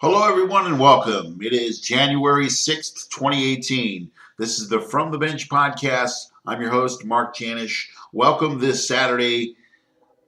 Hello, everyone, and welcome. It is January 6th, 2018. This is the From the Bench podcast. I'm your host, Mark Janish. Welcome this Saturday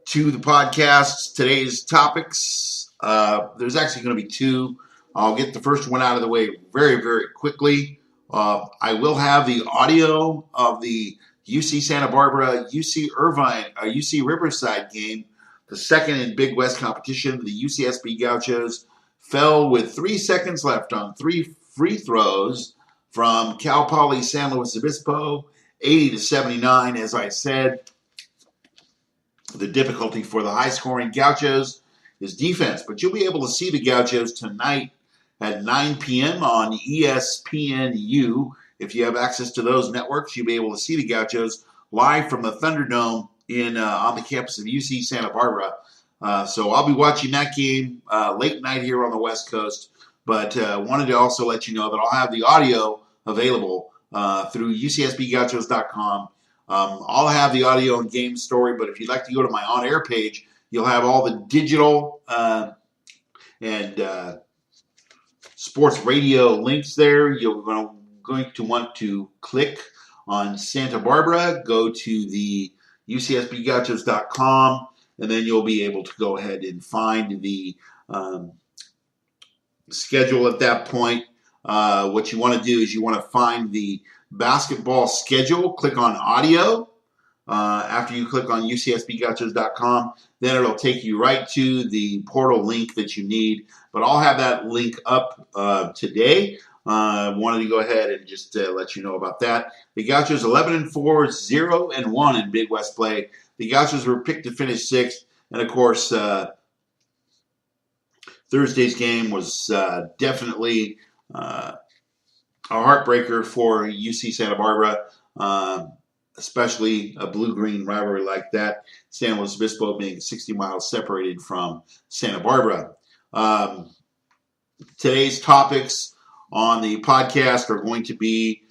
to the podcast. Today's topics, there's actually going to be two. I'll get the first one out of the way very, very quickly. I will have the audio of the UC Santa Barbara, UC Irvine, UC Riverside game, the second in Big West competition. The UCSB Gauchos fell with 3 seconds left on 3 free throws from Cal Poly San Luis Obispo, 80-79. As I said, the difficulty for the high-scoring Gauchos is defense, but you'll be able to see the Gauchos tonight at 9 p.m. on ESPNU. If you have access to those networks, you'll be able to see the Gauchos live from the Thunderdome on the campus of UC Santa Barbara. So I'll be watching that game late night here on the West Coast, but wanted to also let you know that I'll have the audio available through UCSBGauchos.com. I'll have the audio and game story, but if you'd like to go to my on-air page, you'll have all the digital and sports radio links there. You're going to want to click on Santa Barbara, go to the UCSBGauchos.com, and then you'll be able to go ahead and find the schedule at that point. What you want to do is you want to find the basketball schedule, click on audio. After you click on UCSBGauchos.com, then it'll take you right to the portal link that you need. But I'll have that link up today. Wanted to go ahead and just let you know about that. The Gauchos 11-4, 0-1 in Big West play. The Gauchos were picked to finish sixth, and of course, Thursday's game was definitely a heartbreaker for UC Santa Barbara, especially a blue-green rivalry like that. San Luis Obispo being 60 miles separated from Santa Barbara. Today's topics on the podcast are going to be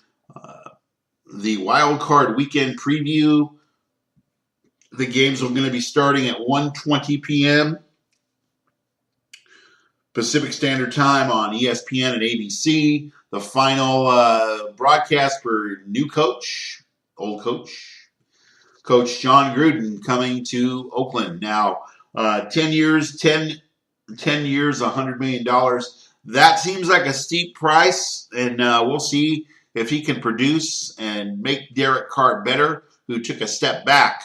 the Wild Card Weekend preview. The games are going to be starting at 1:20 p.m. Pacific Standard Time on ESPN and ABC. The final broadcast for new coach, old coach, Coach Jon Gruden coming to Oakland. Now, 10 years, $100 million. That seems like a steep price, and we'll see if he can produce and make Derek Carr better, who took a step back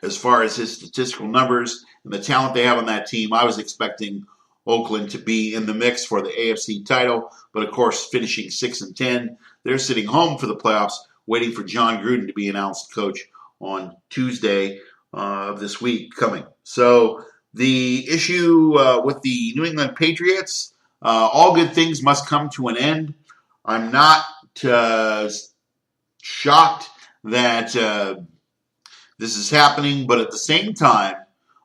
as far as his statistical numbers and the talent they have on that team. I was expecting Oakland to be in the mix for the AFC title, but of course, finishing 6-10, they're sitting home for the playoffs, waiting for Jon Gruden to be announced coach on Tuesday of this week coming. So the issue with the New England Patriots, all good things must come to an end. I'm not shocked that this is happening, but at the same time,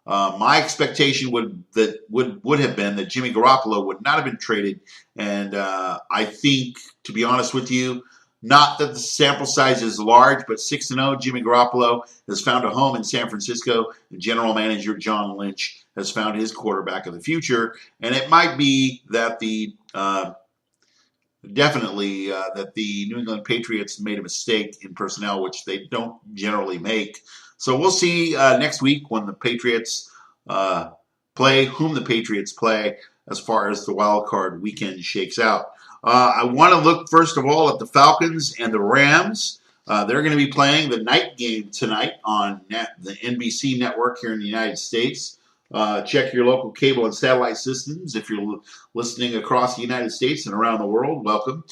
my expectation would have been that Jimmy Garoppolo would not have been traded, and I think, to be honest with you, not that the sample size is large, but 6-0, Jimmy Garoppolo has found a home in San Francisco, and general manager John Lynch has found his quarterback of the future, and it might be that definitely that the New England Patriots made a mistake in personnel, which they don't generally make. So we'll see next week when the Patriots play, whom the Patriots play, as far as the wild card weekend shakes out. I want to look, first of all, at the Falcons and the Rams. They're going to be playing the night game tonight on the NBC network here in the United States. Check your local cable and satellite systems. If you're listening across the United States and around the world, welcome.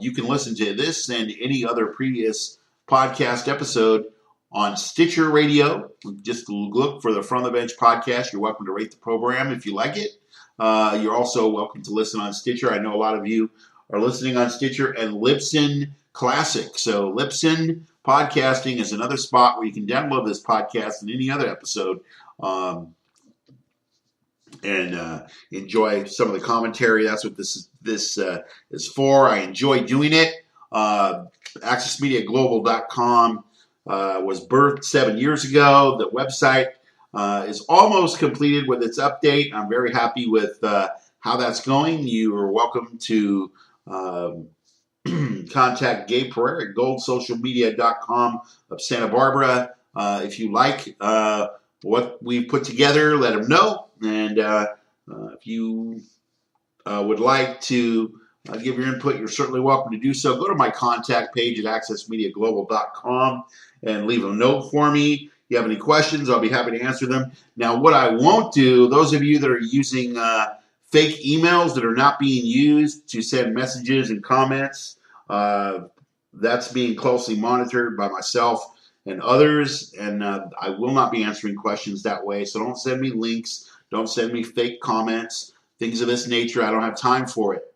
You can listen to this and any other previous podcast episode on Stitcher Radio. Just look for the From the Bench podcast. You're welcome to rate the program if you like it. You're also welcome to listen on Stitcher. I know a lot of you are listening on Stitcher and Libsyn Classic. So Libsyn Podcasting is another spot where you can download this podcast and any other episode and enjoy some of the commentary. That's what this is for. I enjoy doing it. AccessMediaGlobal.com was birthed 7 years ago. The website is almost completed with its update. I'm very happy with how that's going. You are welcome to contact Gabe Pereira at goldsocialmedia.com of Santa Barbara. If you like what we put together, let him know. And if you would like to give your input, you're certainly welcome to do so. Go to my contact page at accessmediaglobal.com and leave a note for me. If you have any questions, I'll be happy to answer them. Now, what I won't do, those of you that are using fake emails that are not being used to send messages and comments, that's being closely monitored by myself and others, and I will not be answering questions that way. So don't send me links. Don't send me fake comments, things of this nature. I don't have time for it.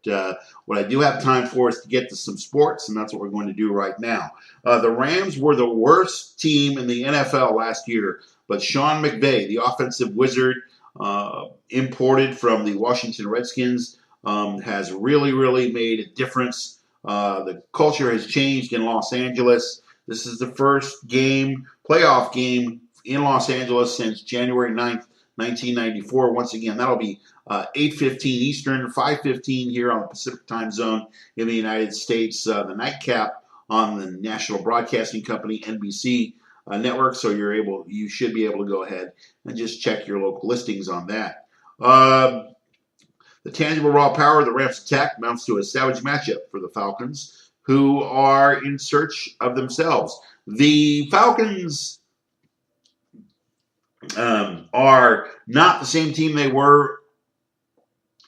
What I do have time for is to get to some sports, and that's what we're going to do right now. The Rams were the worst team in the NFL last year, but Sean McVay, the offensive wizard, imported from the Washington Redskins, has really, really made a difference. The culture has changed in Los Angeles. This is the first playoff game in Los Angeles since January 9th, 1994. Once again, that'll be 8:15 Eastern, 5:15 here on the Pacific time zone in the United States. The nightcap on the National Broadcasting Company, NBC network. So you should be able to go ahead and just check your local listings on that. The tangible raw power of the Rams' attack amounts to a savage matchup for the Falcons, who are in search of themselves. The Falcons are not the same team they were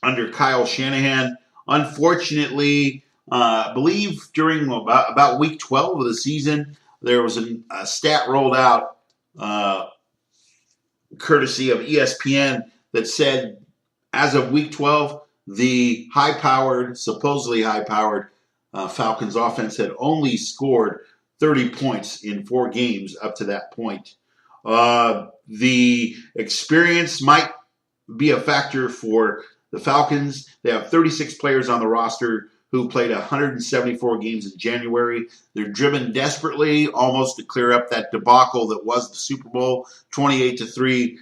under Kyle Shanahan. Unfortunately, I believe during about week 12 of the season, there was a stat rolled out courtesy of ESPN that said, as of week 12, the supposedly high-powered Falcons offense had only scored 30 points in 4 games up to that point. The experience might be a factor for the Falcons. They have 36 players on the roster who played 174 games in January. They're driven desperately almost to clear up that debacle that was the Super Bowl, 28-3,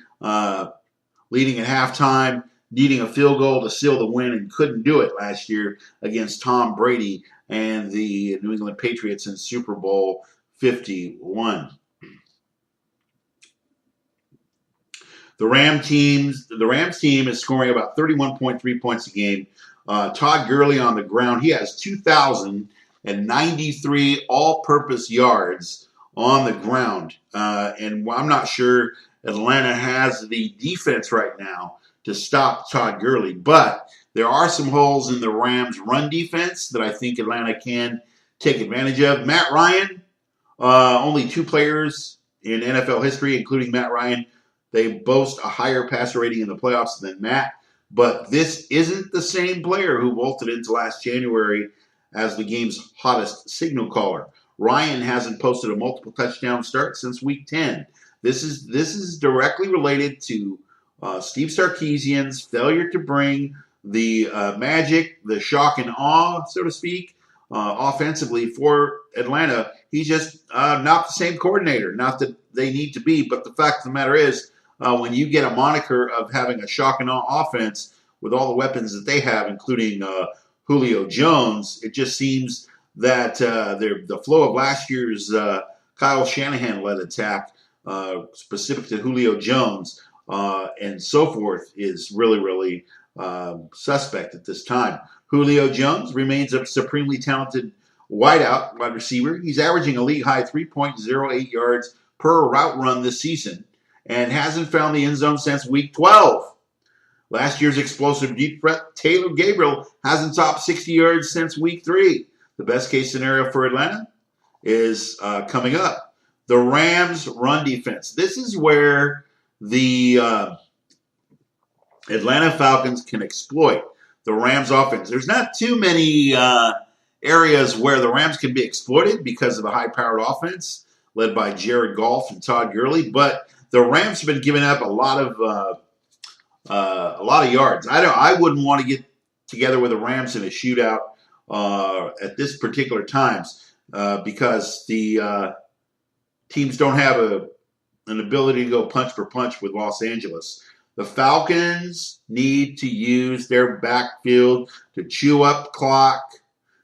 leading at halftime, needing a field goal to seal the win, and couldn't do it last year against Tom Brady and the New England Patriots in Super Bowl 51. The Rams team is scoring about 31.3 points a game. Todd Gurley on the ground, he has 2,093 all-purpose yards on the ground. And I'm not sure Atlanta has the defense right now to stop Todd Gurley. But there are some holes in the Rams' run defense that I think Atlanta can take advantage of. Matt Ryan, only 2 players in NFL history, including Matt Ryan, they boast a higher passer rating in the playoffs than Matt. But this isn't the same player who bolted into last January as the game's hottest signal caller. Ryan hasn't posted a multiple touchdown start since week 10. This is directly related to Steve Sarkisian's failure to bring the magic, the shock and awe, so to speak, offensively for Atlanta. He's just not the same coordinator. Not that they need to be, but the fact of the matter is, when you get a moniker of having a shock and awe offense with all the weapons that they have, including Julio Jones, it just seems that the flow of last year's Kyle Shanahan-led attack, specific to Julio Jones and so forth, is really, really suspect at this time. Julio Jones remains a supremely talented wide receiver. He's averaging a league-high 3.08 yards per route run this season and hasn't found the end zone since week 12. Last year's explosive deep threat, Taylor Gabriel, hasn't topped 60 yards since week 3. The best-case scenario for Atlanta is coming up. The Rams' run defense. This is where the Atlanta Falcons can exploit the Rams' offense. There's not too many areas where the Rams can be exploited because of the high-powered offense led by Jared Goff and Todd Gurley, but the Rams have been giving up a lot of yards. I wouldn't want to get together with the Rams in a shootout at this particular times because the teams don't have an ability to go punch for punch with Los Angeles. The Falcons need to use their backfield to chew up clock,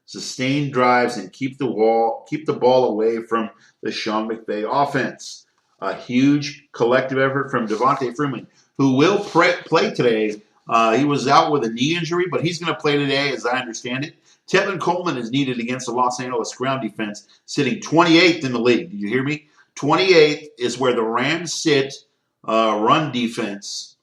sustain drives, and keep the ball away from the Sean McVay offense. A huge collective effort from Devontae Freeman, who will play today. He was out with a knee injury, but he's going to play today, as I understand it. Tevin Coleman is needed against the Los Angeles ground defense, sitting 28th in the league. Did you hear me? 28th is where the Rams sit run defense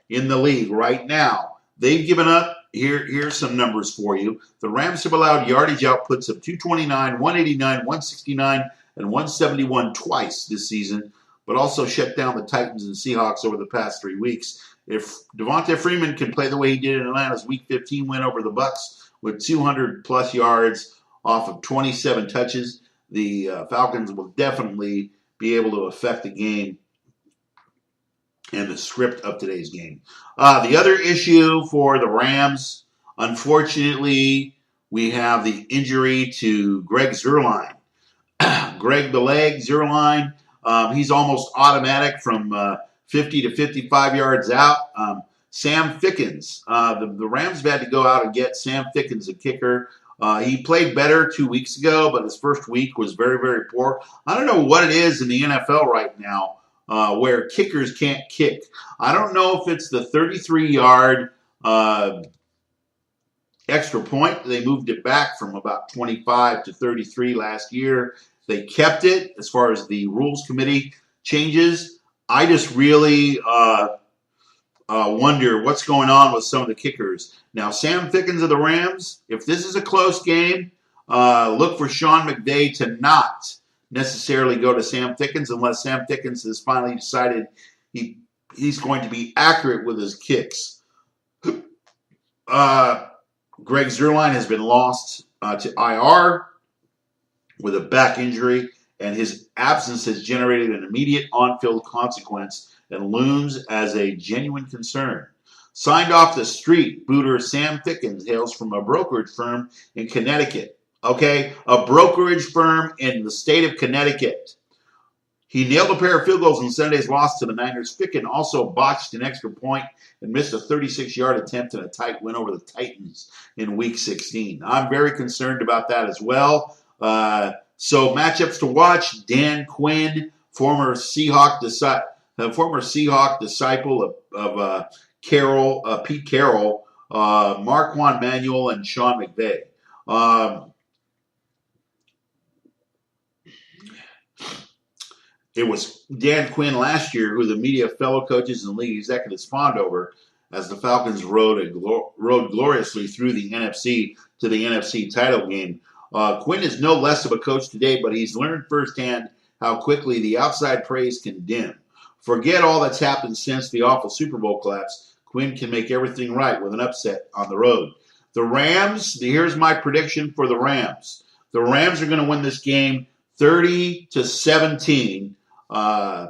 in the league right now. They've given up. Here's some numbers for you. The Rams have allowed yardage outputs of 229, 189, 169, and 171 twice this season, but also shut down the Titans and Seahawks over the past 3 weeks. If Devontae Freeman can play the way he did in Atlanta's Week 15 win over the Bucs with 200-plus yards off of 27 touches, the Falcons will definitely be able to affect the game and the script of today's game. The other issue for the Rams, unfortunately, we have the injury to Greg Zuerlein. Greg the Leg Zuerlein, he's almost automatic from 50 to 55 yards out. Sam Fickens, the Rams had to go out and get Sam Fickens, a kicker. He played better 2 weeks ago, but his first week was very, very poor. I don't know what it is in the NFL right now where kickers can't kick. I don't know if it's the 33-yard extra point. They moved it back from about 25 to 33 last year. They kept it as far as the rules committee changes. I just really wonder what's going on with some of the kickers. Now, Sam Fickens of the Rams, if this is a close game, look for Sean McVay to not necessarily go to Sam Fickens unless Sam Fickens has finally decided he's going to be accurate with his kicks. Greg Zuerlein has been lost to IR with a back injury, and his absence has generated an immediate on-field consequence and looms as a genuine concern. Signed off the street, booter Sam Fickens hails from a brokerage firm in Connecticut. Okay, a brokerage firm in the state of Connecticut. He nailed a pair of field goals in Sunday's loss to the Niners. Fickens also botched an extra point and missed a 36-yard attempt in a tight win over the Titans in Week 16. I'm very concerned about that as well. So matchups to watch: Dan Quinn, former Seahawk disciple of Pete Carroll, Marquand Manuel, and Sean McVay. It was Dan Quinn last year who the media, fellow coaches, and league executives fawned over as the Falcons rode gloriously through the NFC to the NFC title game. Quinn is no less of a coach today, but he's learned firsthand how quickly the outside praise can dim. Forget all that's happened since the awful Super Bowl collapse. Quinn can make everything right with an upset on the road. The Rams, here's my prediction for the Rams. The Rams are going to win this game 30-17. I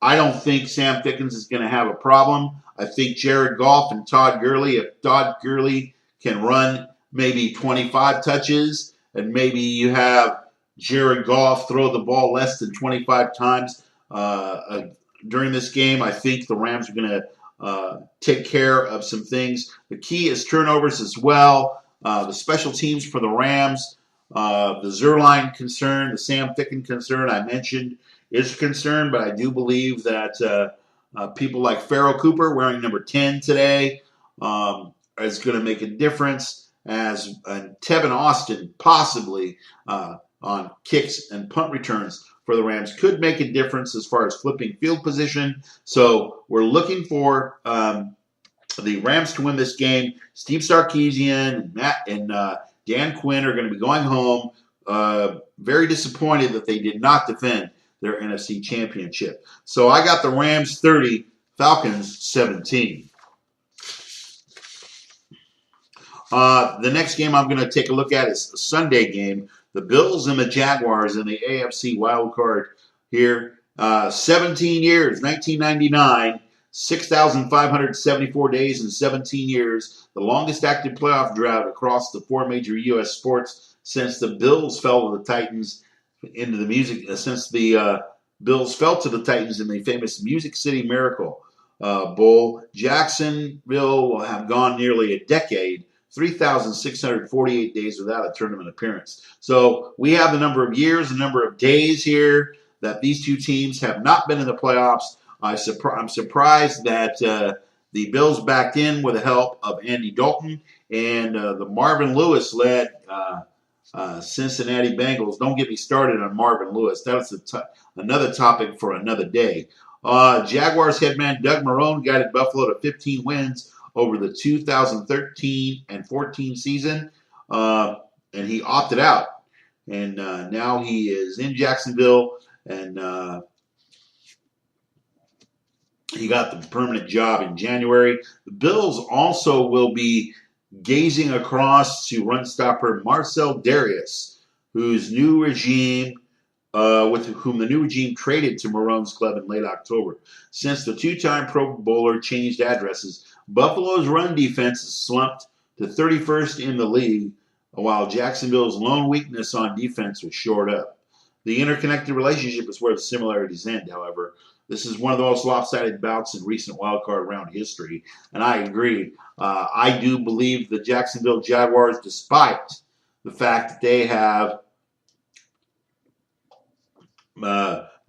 don't think Sam Fickens is going to have a problem. I think Jared Goff and Todd Gurley, if Todd Gurley can run maybe 25 touches, and maybe you have Jared Goff throw the ball less than 25 times during this game, I think the Rams are going to take care of some things. The key is turnovers as well. The special teams for the Rams, the Zuerlein concern, the Sam Fickens concern I mentioned is a concern, but I do believe that people like Pharoh Cooper, wearing number 10 today, is going to make a difference, as Tevin Austin possibly on kicks and punt returns for the Rams could make a difference as far as flipping field position. So we're looking for the Rams to win this game. Steve Sarkisian and Dan Quinn are going to be going home very disappointed that they did not defend their NFC championship. So I got the Rams 30, Falcons 17. The next game I'm going to take a look at is the Sunday game. The Bills and the Jaguars in the AFC wild card here. 17 years, 1999, 6,574 days and 17 years. The longest active playoff drought across the four major U.S. sports since the Bills fell to the Titans into the music since the Bills fell to the Titans in the famous Music City Miracle Bowl. Jacksonville will have gone nearly a decade, 3,648 days without a tournament appearance. So we have the number of years, the number of days here that these two teams have not been in the playoffs. I'm surprised that the Bills backed in with the help of Andy Dalton and the Marvin Lewis-led Cincinnati Bengals. Don't get me started on Marvin Lewis. That's another topic for another day. Jaguars head man Doug Marrone guided Buffalo to 15 wins over the 2013 and 14 season, and he opted out. And now he is in Jacksonville, and he got the permanent job in January. The Bills also will be gazing across to run stopper Marcell Dareus, whose new regime, with whom the new regime traded to Marrone's club in late October. Since the two-time Pro Bowler changed addresses, Buffalo's run defense has slumped to 31st in the league, while Jacksonville's lone weakness on defense was shored up. The interconnected relationship is where the similarities end, however. This is one of the most lopsided bouts in recent wildcard round history, and I agree. I do believe the Jacksonville Jaguars, despite the fact that they have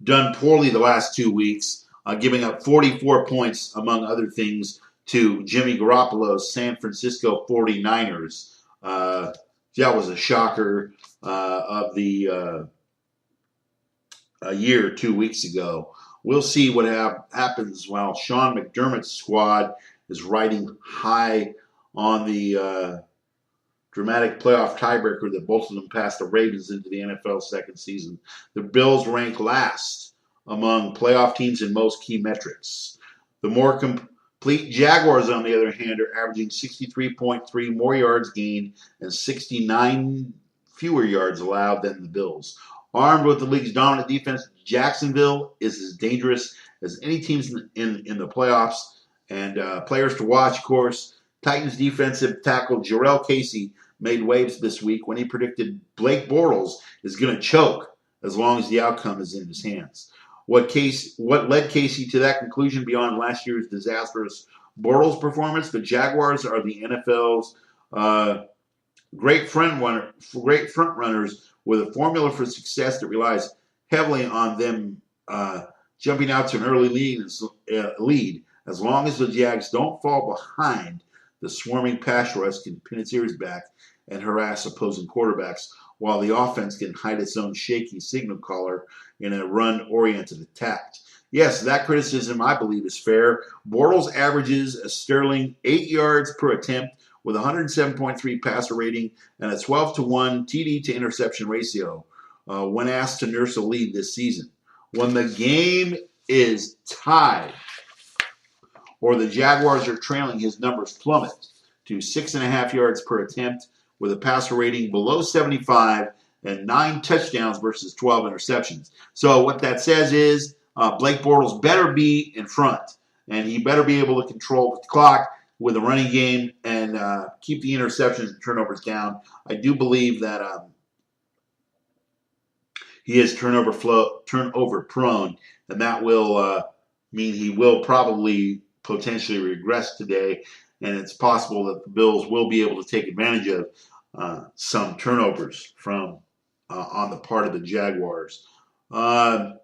done poorly the last 2 weeks, giving up 44 points, among other things, to Jimmy Garoppolo's San Francisco 49ers. That was a shocker of the year 2 weeks ago. We'll see what happens while Sean McDermott's squad is riding high on the dramatic playoff tiebreaker that both of them passed the Ravens into the NFL's second season. The Bills rank last among playoff teams in most key metrics. The more complete Jaguars, on the other hand, are averaging 63.3 more yards gained and 69 fewer yards allowed than the Bills. Armed with the league's dominant defense, Jacksonville is as dangerous as any teams in the playoffs. And players to watch, of course, Titans defensive tackle Jurrell Casey made waves this week when he predicted Blake Bortles is going to choke as long as the outcome is in his hands. What led Casey to that conclusion beyond last year's disastrous Bortles performance? The Jaguars are the NFL's great front runners with a formula for success that relies heavily on them jumping out to an early lead. As long as the Jags don't fall behind, the swarming pass rush can pin its ears back and harass opposing quarterbacks, while the offense can hide its own shaky signal caller in a run-oriented attack. Yes, that criticism, I believe, is fair. Bortles averages a sterling 8 yards per attempt with a 107.3 passer rating and a 12-to-1 TD to interception ratio when asked to nurse a lead this season. When the game is tied or the Jaguars are trailing, his numbers plummet to 6.5 yards per attempt with a passer rating below 75 and 9 touchdowns versus 12 interceptions. So what that says is Blake Bortles better be in front, and he better be able to control the clock with a running game and keep the interceptions and turnovers down. I do believe that he is turnover prone, and that will mean he will probably potentially regress today, and it's possible that the Bills will be able to take advantage of some turnovers from on the part of the Jaguars. Bortles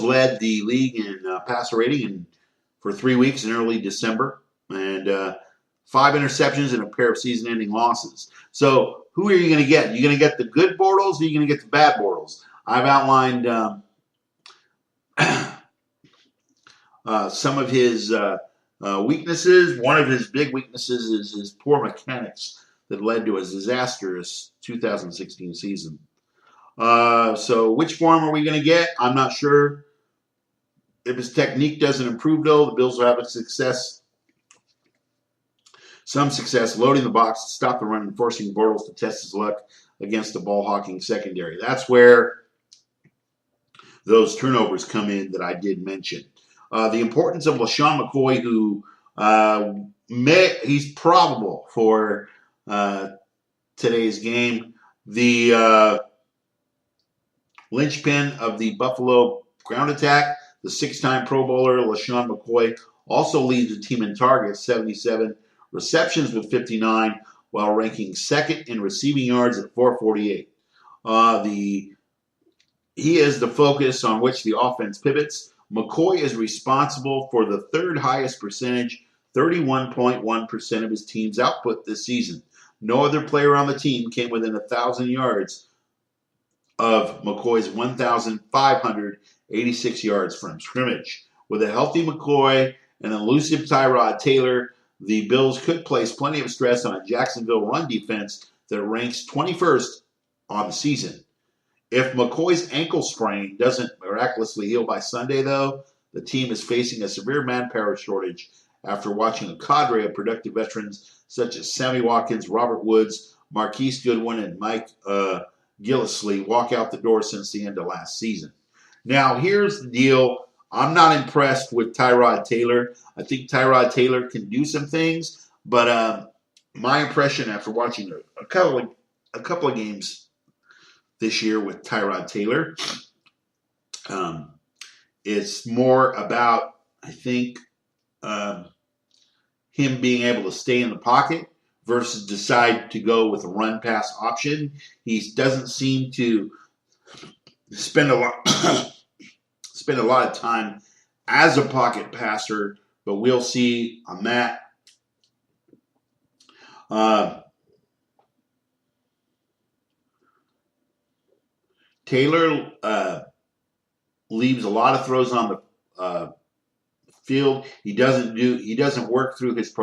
led the league in passer rating for 3 weeks in early December, and 5 interceptions and a pair of season-ending losses. So who are you going to get? Are you going to get the good Bortles, or are you going to get the bad Bortles? I've outlined some of his weaknesses. One of his big weaknesses is his poor mechanics that led to a disastrous 2016 season. So which form are we going to get? I'm not sure. If his technique doesn't improve, though, the Bills will have some success loading the box to stop the run and forcing Bortles to test his luck against the ball-hawking secondary. That's where those turnovers come in that I did mention. The importance of LaShawn McCoy, who he's probable for today's game. The linchpin of the Buffalo ground attack, the six-time Pro Bowler LaShawn McCoy, also leads the team in targets, 77, receptions with 59, while ranking second in receiving yards at 448. He is the focus on which the offense pivots. McCoy is responsible for the third highest percentage, 31.1% of his team's output this season. No other player on the team came within 1,000 yards of McCoy's 1,586 yards from scrimmage. With a healthy McCoy and elusive Tyrod Taylor, the Bills could place plenty of stress on a Jacksonville run defense that ranks 21st on the season. If McCoy's ankle sprain doesn't miraculously heal by Sunday, though, the team is facing a severe manpower shortage after watching a cadre of productive veterans such as Sammy Watkins, Robert Woods, Marquise Goodwin, and Mike Gillislee walk out the door since the end of last season. Now, here's the deal. I'm not impressed with Tyrod Taylor. I think Tyrod Taylor can do some things, but my impression after watching a couple of games this year with Tyrod Taylor, it's more about, I think, him being able to stay in the pocket versus decide to go with a run-pass option. He doesn't seem to spend a lot of time as a pocket passer, but we'll see on that. Taylor leaves a lot of throws on the field. He doesn't work through his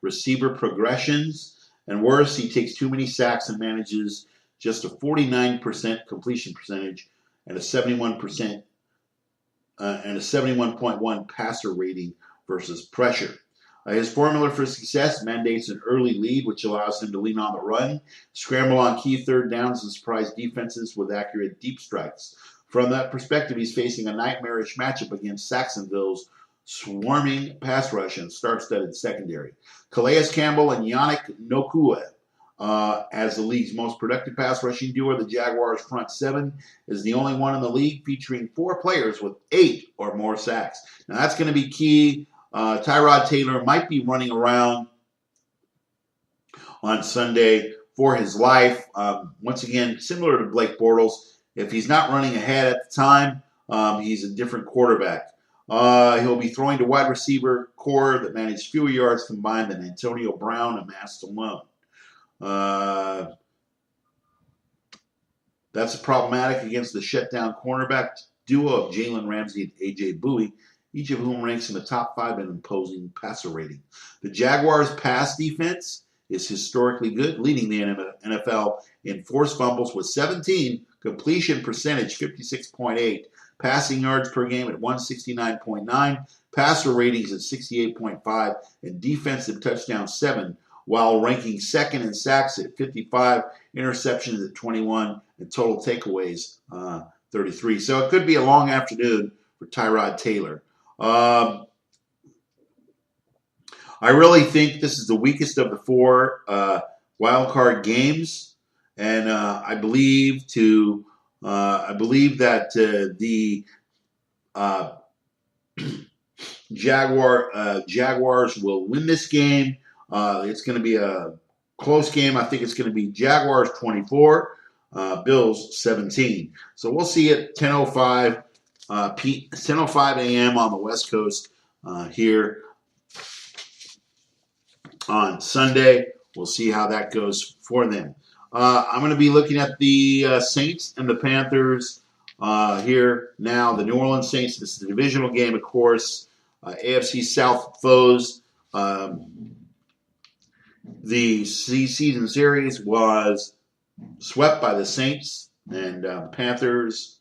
receiver progressions, and worse, he takes too many sacks and manages just a 49% completion percentage and a 71.1 passer rating versus pressure. His formula for success mandates an early lead, which allows him to lean on the run, scramble on key third downs, and surprise defenses with accurate deep strikes. From that perspective, he's facing a nightmarish matchup against Saxonville's swarming pass rush and star-studded secondary. Calais Campbell and Yannick Nokua, as the league's most productive pass rushing duo, the Jaguars' front seven is the only one in the league featuring 4 players with 8 or more sacks. Now, that's going to be key. Tyrod Taylor might be running around on Sunday for his life. Once again, similar to Blake Bortles, if he's not running ahead at the time, he's a different quarterback. He'll be throwing to wide receiver core that managed fewer yards combined than Antonio Brown amassed alone. That's problematic against the shutdown cornerback duo of Jalen Ramsey and A.J. Bowie, each of whom ranks in the top 5 in imposing passer rating. The Jaguars' pass defense is historically good, leading the NFL in forced fumbles with 17, completion percentage 56.8, passing yards per game at 169.9, passer ratings at 68.5, and defensive touchdowns 7, while ranking second in sacks at 55, interceptions at 21, and total takeaways 33. So it could be a long afternoon for Tyrod Taylor. I really think this is the weakest of the 4 wild card games, and I believe that the Jaguars will win this game. It's going to be a close game. I think it's going to be Jaguars 24, Bills 17. So we'll see it 10:05 a.m. on the West Coast here on Sunday. We'll see how that goes for them. I'm going to be looking at the Saints and the Panthers here now. The New Orleans Saints, this is a divisional game, of course. AFC South foes. The season series was swept by the Saints, and Panthers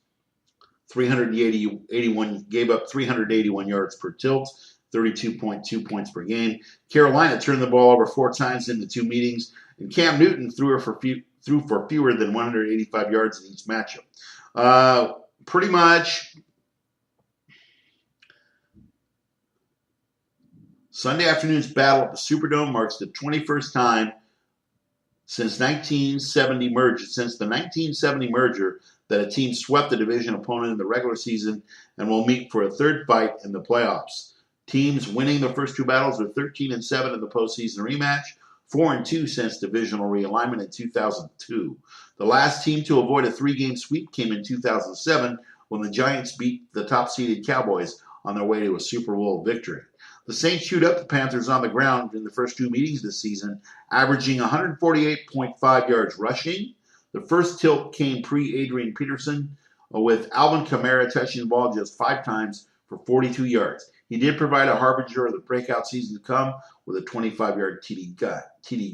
381 gave up 381 yards per tilt, 32.2 points per game. Carolina turned the ball over 4 times in the 2 meetings, and Cam Newton threw for fewer than 185 yards in each matchup. Pretty much Sunday afternoon's battle at the Superdome marks the 21st time since the 1970 merger that a team swept the division opponent in the regular season and will meet for a third fight in the playoffs. Teams winning the first two battles are 13-7 in the postseason rematch, 4-2 since divisional realignment in 2002. The last team to avoid a three-game sweep came in 2007 when the Giants beat the top-seeded Cowboys on their way to a Super Bowl victory. The Saints chewed up the Panthers on the ground in the first two meetings this season, averaging 148.5 yards rushing. The first tilt came pre-Adrian Peterson, with Alvin Kamara touching the ball just 5 times for 42 yards. He did provide a harbinger of the breakout season to come with a 25-yard TD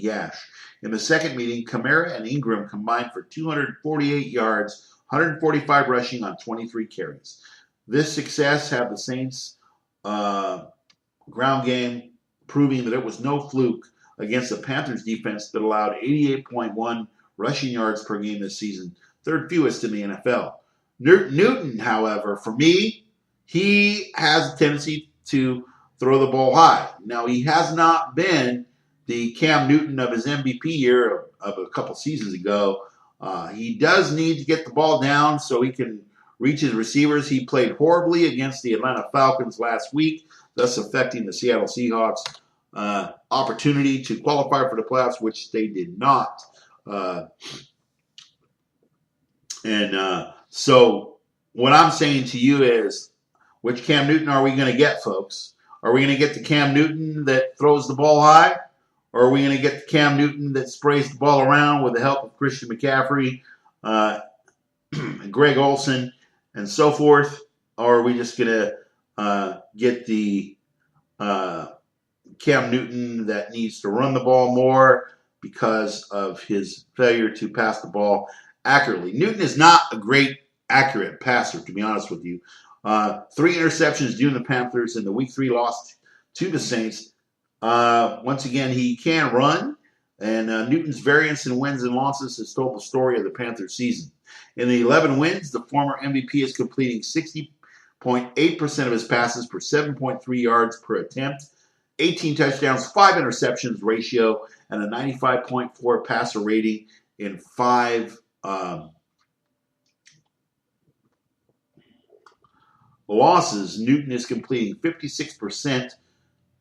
gash. In the second meeting, Kamara and Ingram combined for 248 yards, 145 rushing on 23 carries. This success had the Saints' ground game proving that it was no fluke against the Panthers defense that allowed 88.1 rushing yards per game this season, third fewest in the NFL. Newton, however, for me, he has a tendency to throw the ball high. Now, he has not been the Cam Newton of his MVP year of a couple seasons ago. He does need to get the ball down so he can reach his receivers. He played horribly against the Atlanta Falcons last week, thus affecting the Seattle Seahawks' opportunity to qualify for the playoffs, which they did not. So what I'm saying to you is, which Cam Newton are we going to get, folks? Are we going to get the Cam Newton that throws the ball high? Or are we going to get the Cam Newton that sprays the ball around with the help of Christian McCaffrey, Greg Olsen, and so forth? Or are we just going to get the Cam Newton that needs to run the ball more because of his failure to pass the ball accurately? Newton is not a great accurate passer, to be honest with you. 3 interceptions due to the Panthers in the Week 3 loss to the Saints. Once again, he can run, and Newton's variance in wins and losses has told the story of the Panthers season. In the 11 wins, the former MVP is completing 60.8% of his passes for 7.3 yards per attempt, 18 touchdowns, 5 interceptions ratio, and a 95.4 passer rating in 5 losses. Newton is completing 56%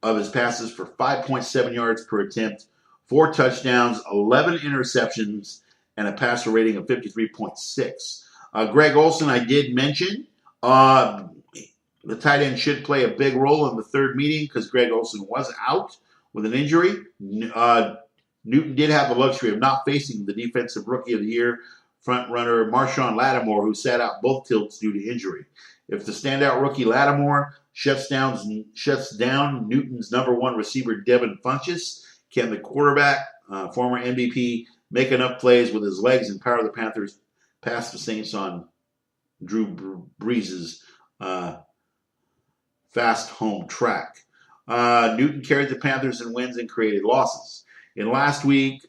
of his passes for 5.7 yards per attempt, 4 touchdowns, 11 interceptions, and a passer rating of 53.6. Greg Olsen, I did mention. The tight end should play a big role in the third meeting because Greg Olsen was out with an injury. Newton did have the luxury of not facing the Defensive Rookie of the Year front-runner Marshawn Lattimore, who sat out both tilts due to injury. If the standout rookie Lattimore shuts down Newton's number one receiver Devin Funchess, can the quarterback, former MVP, make enough plays with his legs and power the Panthers past the Saints on Drew Brees' fast home track? Newton carried the Panthers in wins and created losses. In last week's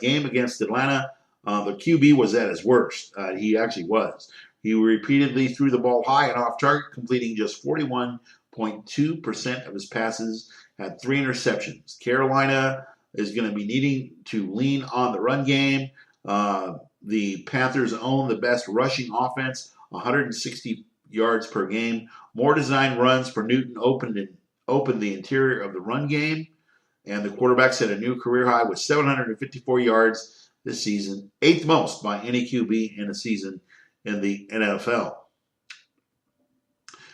game against Atlanta, the QB was at his worst. He actually was. He repeatedly threw the ball high and off target, completing just 41.2% of his passes, had 3 interceptions. Carolina is going to be needing to lean on the run game. The Panthers own the best rushing offense, 160 yards per game. More design runs for Newton opened the interior of the run game, and the quarterback set a new career high with 754 yards this season, 8th most by any QB in a season in the NFL.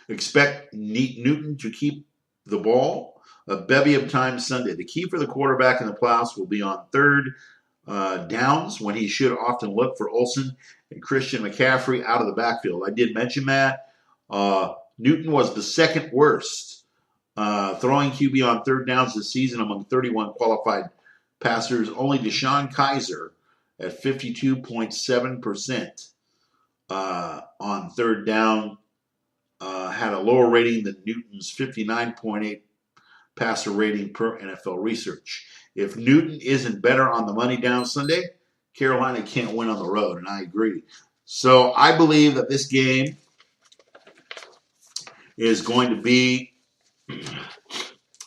Expect Newton to keep the ball a bevy of times Sunday. The key for the quarterback in the playoffs will be on third downs, when he should often look for Olsen and Christian McCaffrey out of the backfield. I did mention that. Newton was the second worst throwing QB on third downs this season among 31 qualified passers. Only Deshaun Kaiser at 52.7% on third down had a lower rating than Newton's 59.8 passer rating per NFL research. If Newton isn't better on the money down Sunday, Carolina can't win on the road, and I agree. So I believe that this game is going to be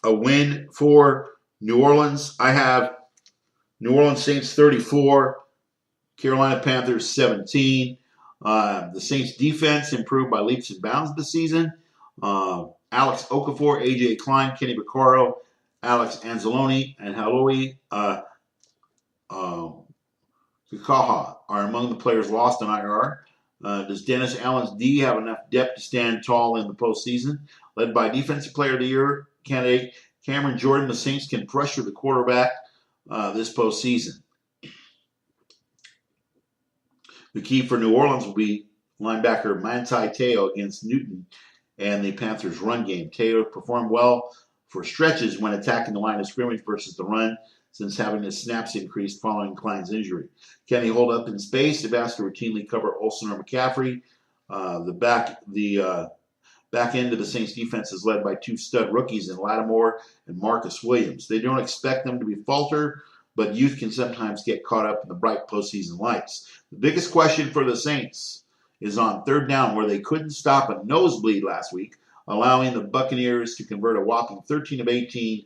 a win for New Orleans. I have New Orleans Saints 34, Carolina Panthers 17. The Saints defense improved by leaps and bounds this season. Alex Okafor, A.J. Klein, Kenny Vaccaro, Alex Anzalone, and Haloi Kakaha are among the players lost on IR. Does Dennis Allen's D have enough depth to stand tall in the postseason? Led by Defensive Player of the Year candidate Cameron Jordan, the Saints can pressure the quarterback this postseason. The key for New Orleans will be linebacker Manti Te'o against Newton and the Panthers' run game. Te'o performed well for stretches when attacking the line of scrimmage versus the run, since having his snaps increased following Klein's injury. Can he hold up in space? They've asked to routinely cover Olsen or McCaffrey. The back end of the Saints defense is led by two stud rookies in Lattimore and Marcus Williams. They don't expect them to be falter, but youth can sometimes get caught up in the bright postseason lights. The biggest question for the Saints is on third down, where they couldn't stop a nosebleed last week, allowing the Buccaneers to convert a whopping 13 of 18,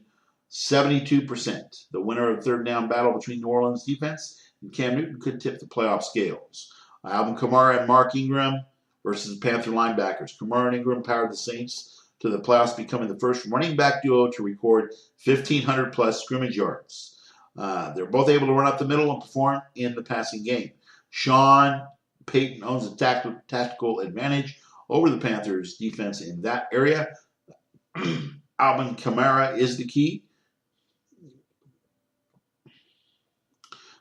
72%. The winner of the third down battle between New Orleans defense and Cam Newton could tip the playoff scales. Alvin Kamara and Mark Ingram versus the Panther linebackers. Kamara and Ingram powered the Saints to the playoffs, becoming the first running back duo to record 1,500-plus scrimmage yards. They're both able to run up the middle and perform in the passing game. Sean Payton owns a tactical advantage over the Panthers' defense in that area. Alvin Kamara is the key.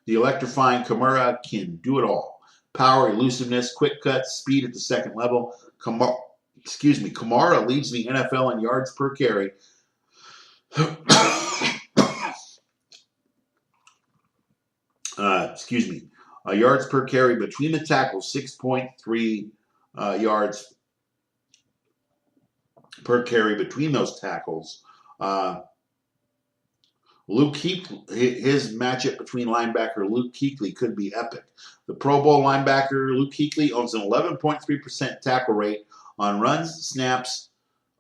The electrifying Kamara can do it all. Power, elusiveness, quick cuts, speed at the second level. Kamara leads the NFL in yards per carry. Yards per carry between the tackles, 6.3 yards per carry between those tackles. Luke Kuechly, his matchup between linebacker Luke Kuechly could be epic. The Pro Bowl linebacker Luke Kuechly owns an 11.3% tackle rate on runs, snaps,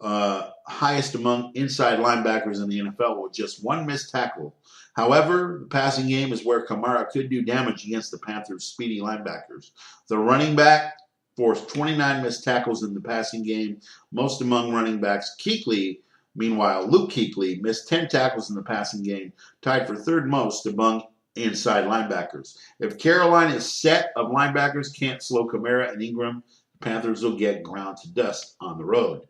highest among inside linebackers in the NFL with just one missed tackle. However, the passing game is where Kamara could do damage against the Panthers' speedy linebackers. The running back forced 29 missed tackles in the passing game, most among running backs. Meanwhile, Luke Kuechly missed 10 tackles in the passing game, tied for third most among inside linebackers. If Carolina's set of linebackers can't slow Kamara and Ingram, the Panthers will get ground to dust on the road.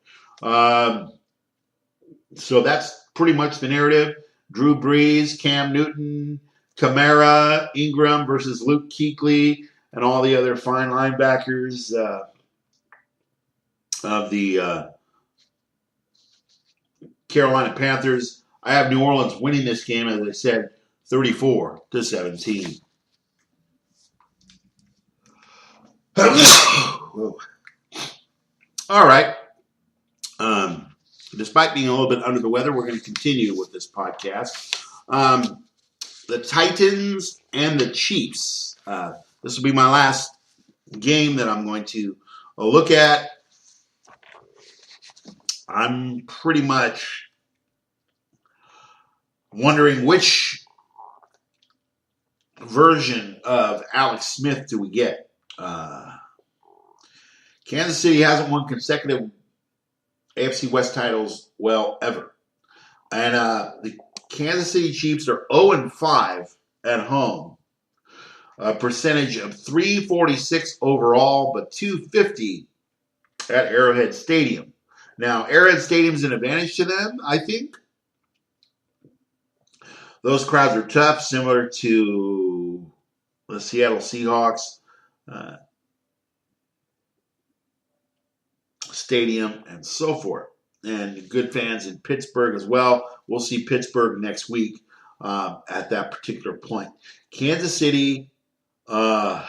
So that's pretty much the narrative. Drew Brees, Cam Newton, Kamara, Ingram versus Luke Kuechly, and all the other fine linebackers of the Carolina Panthers. I have New Orleans winning this game, as I said, 34-17. All right. Despite being a little bit under the weather, we're going to continue with this podcast. The Titans and the Chiefs. This will be my last game that I'm going to look at. I'm pretty much wondering which version of Alex Smith do we get. Kansas City hasn't won consecutive AFC West titles, ever. And the Kansas City Chiefs are 0-5 at home. A percentage of .346 overall, but .250 at Arrowhead Stadium. Now, Arrowhead Stadium's an advantage to them, I think. Those crowds are tough, similar to the Seattle Seahawks stadium and so forth. And good fans in Pittsburgh as well. We'll see Pittsburgh next week at that particular point. Kansas City has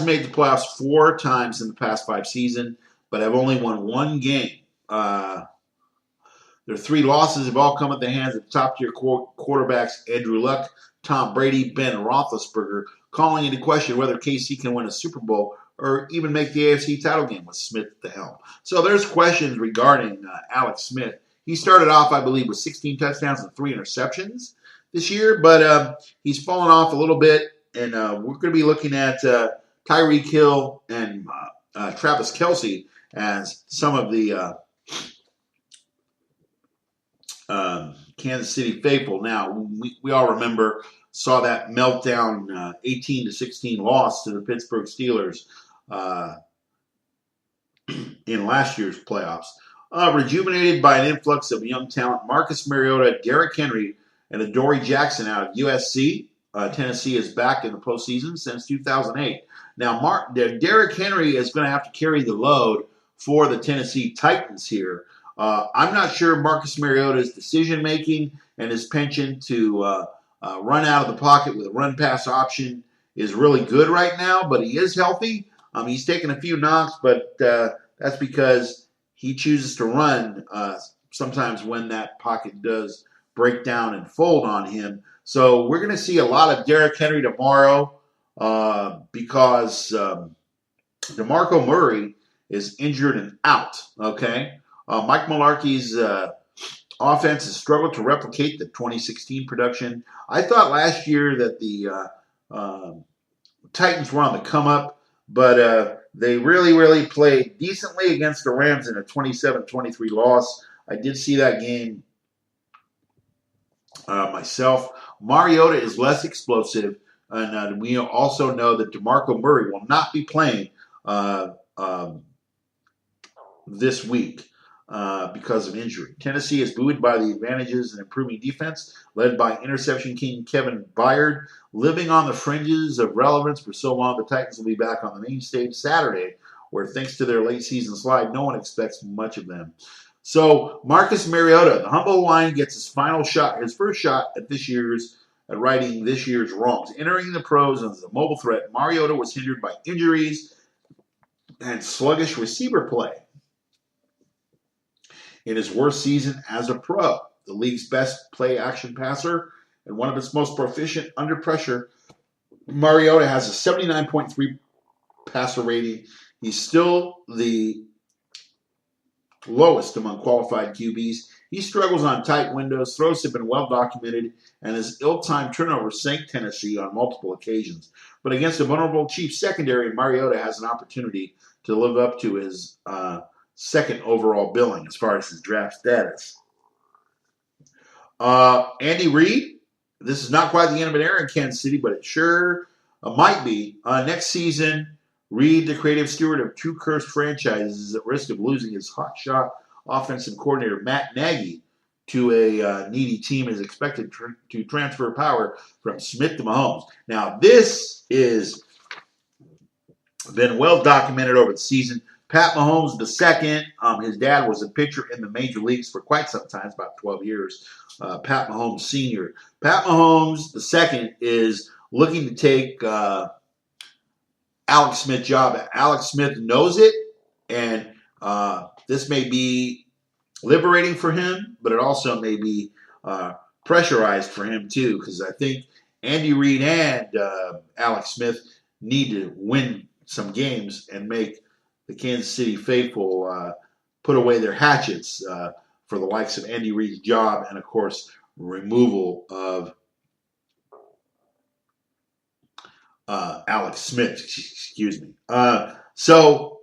made the playoffs 4 times in the past 5 seasons, but have only won 1 game. Their 3 losses have all come at the hands of top-tier quarterbacks Andrew Luck, Tom Brady, Ben Roethlisberger, calling into question whether KC can win a Super Bowl or even make the AFC title game with Smith at the helm. So there's questions regarding Alex Smith. He started off, I believe, with 16 touchdowns and 3 interceptions this year, but he's fallen off a little bit, and we're going to be looking at Tyreek Hill and Travis Kelce as some of the Kansas City faithful. Now, we all saw that meltdown 18-16 loss to the Pittsburgh Steelers in last year's playoffs. Rejuvenated by an influx of young talent, Marcus Mariota, Derrick Henry, and Adoree Jackson out of USC. Tennessee is back in the postseason since 2008. Now, Derrick Henry is going to have to carry the load for the Tennessee Titans here. I'm not sure Marcus Mariota's decision-making and his penchant to run out of the pocket with a run-pass option is really good right now, but he is healthy. He's taken a few knocks, but that's because he chooses to run sometimes when that pocket does break down and fold on him. So we're going to see a lot of Derrick Henry tomorrow because DeMarco Murray is injured and out, okay? Mike Mularkey's offense has struggled to replicate the 2016 production. I thought last year that the Titans were on the come-up, but they really played decently against the Rams in a 27-23 loss. I did see that game myself. Mariota is less explosive, and we also know that DeMarco Murray will not be playing this week because of injury. Tennessee is buoyed by the advantages in improving defense, led by interception king Kevin Byard. Living on the fringes of relevance for so long, the Titans will be back on the main stage Saturday, where thanks to their late season slide, no one expects much of them. So Marcus Mariota, the humble line, gets his first shot at righting this year's wrongs. Entering the pros as a mobile threat, Mariota was hindered by injuries and sluggish receiver play. In his worst season as a pro, the league's best play-action passer and one of its most proficient under pressure, Mariota has a 79.3 passer rating. He's still the lowest among qualified QBs. He struggles on tight windows. Throws have been well documented, and his ill-timed turnovers sank Tennessee on multiple occasions. But against a vulnerable Chiefs secondary, Mariota has an opportunity to live up to his second overall billing as far as his draft status. Andy Reid, this is not quite the end of an era in Kansas City, but it sure might be. Next season, Reid, the creative steward of two cursed franchises, is at risk of losing his hotshot offensive coordinator Matt Nagy to a needy team and is expected to transfer power from Smith to Mahomes. Now, this is been well documented over the season. Pat Mahomes II, his dad was a pitcher in the major leagues for quite some time, about 12 years. Pat Mahomes Sr. Pat Mahomes II is looking to take Alex Smith's job. Alex Smith knows it, and this may be liberating for him, but it also may be pressurized for him too, because I think Andy Reid and Alex Smith need to win some games and make the Kansas City faithful put away their hatchets for the likes of Andy Reid's job and, of course, removal of Alex Smith. Excuse me. So,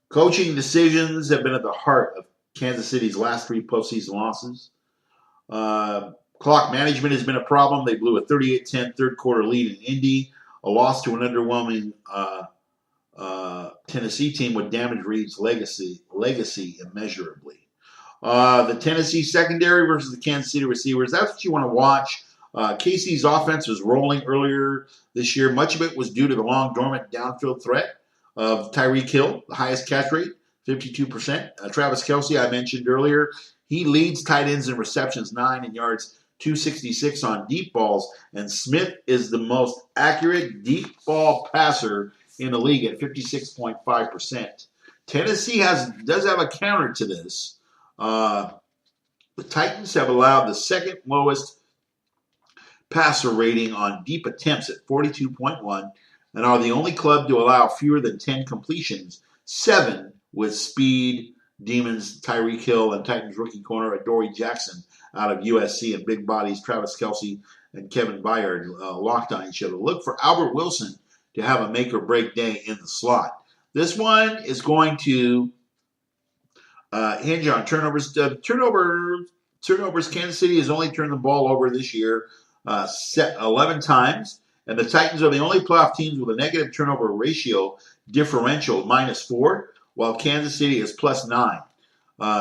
coaching decisions have been at the heart of Kansas City's last three postseason losses. Clock management has been a problem. They blew a 38-10 third-quarter lead in Indy. A loss to an underwhelming Tennessee team would damage Reid's legacy immeasurably. The Tennessee secondary versus the Kansas City receivers, that's what you want to watch. KC's offense was rolling earlier this year. Much of it was due to the long, dormant downfield threat of Tyreek Hill, the highest catch rate, 52%. Travis Kelce, I mentioned earlier, he leads tight ends in receptions, 9 in yards, 266 on deep balls, and Smith is the most accurate deep ball passer in the league at 56.5%. Tennessee does have a counter to this. The Titans have allowed the second lowest passer rating on deep attempts at 42.1 and are the only club to allow fewer than 10 completions, 7 with speed Demons Tyreek Hill and Titans rookie corner Adoree Jackson out of USC, and big bodies Travis Kelce and Kevin Byard locked on each other. Look for Albert Wilson to have a make or break day in the slot. This one is going to hinge on turnovers. Turnovers. Kansas City has only turned the ball over this year 11 times, and the Titans are the only playoff teams with a negative turnover ratio differential -4, while Kansas City is +9.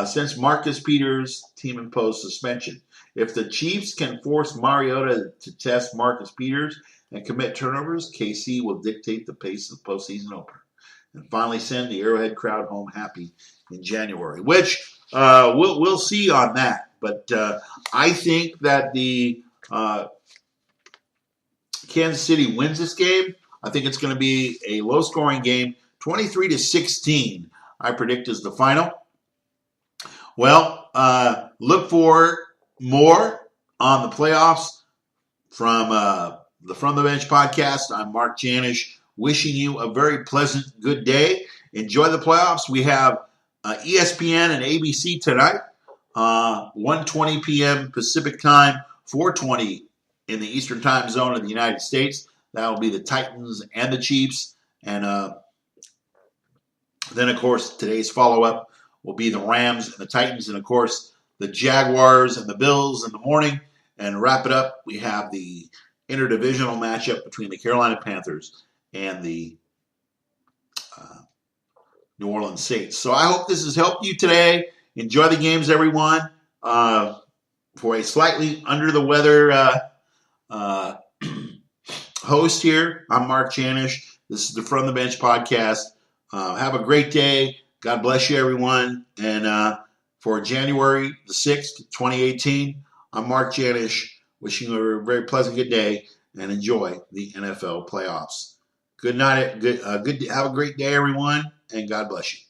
Since Marcus Peters' team imposed suspension. If the Chiefs can force Mariota to test Marcus Peters and commit turnovers, KC will dictate the pace of the postseason opener. And finally send the Arrowhead crowd home happy in January, which we'll see on that. But I think that the Kansas City wins this game. I think it's going to be a low-scoring game, 23-16. I predict is the final. Well, look for more on the playoffs from the From the Bench podcast. I'm Mark Janish, wishing you a very pleasant, good day. Enjoy the playoffs. We have ESPN and ABC tonight, 1:20 p.m. Pacific time, 4:20 in the Eastern time zone of the United States. That will be the Titans and the Chiefs. And then, of course, today's follow-up will be the Rams and the Titans. And, of course, the Jaguars and the Bills in the morning. And wrap it up, we have the interdivisional matchup between the Carolina Panthers and the New Orleans Saints. So I hope this has helped you today. Enjoy the games, everyone. For a slightly under-the-weather host here, I'm Mark Janish. This is the From the Bench podcast. Have a great day. God bless you, everyone. And for January the 6th, 2018, I'm Mark Janish, wishing you a very pleasant good day and enjoy the NFL playoffs. Good night. Have a great day, everyone, and God bless you.